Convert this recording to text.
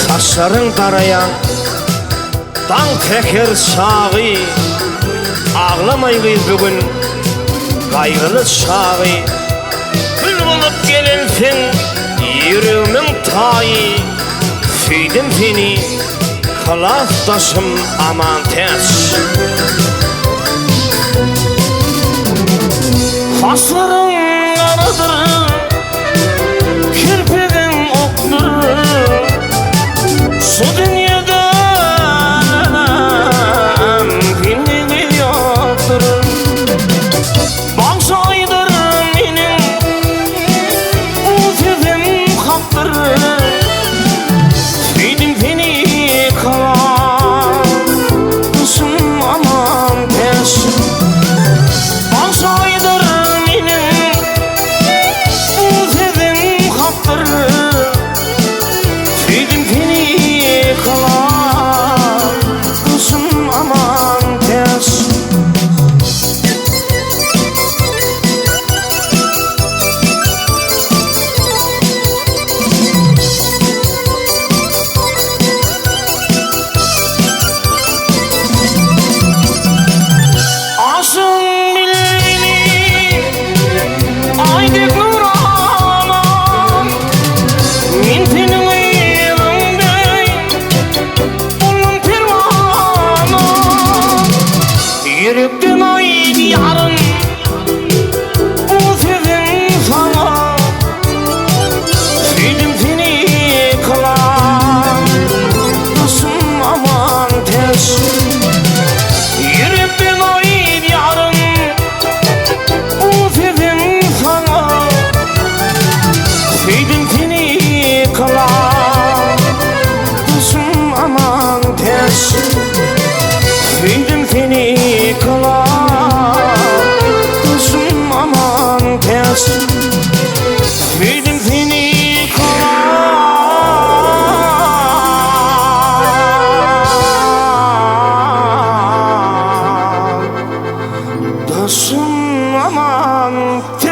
Saçların darayan dan teker çağı, ağlamay kız bugün kaygılı çağı. Kül bulup gelensin yüreğimin tayı, süydüm seni kılafdaşım aman tez. Saçların karadır, kirpigin oktur, şu dünyada kimliği yoktur. Bağışaydır benim bu sözüm haktır, süydüm seni kılafdaşım aman tez. Bağışaydır benim bu sözüm haktır, süydüm seni kılafdaşım aman tez. Aşın bilmeli aydık nurana, min senin elimde bulun pervana. Yürekten aydı yarın bu sözüm sana, süydüm seni kılafdaşım aman tez. Yürekten aydı yarın bu sözüm sana, süydüm seni kılafdaşım aman tez. Süydüm seni kılafdaşım aman tez. Süydüm seni kılafdaşım aman tez.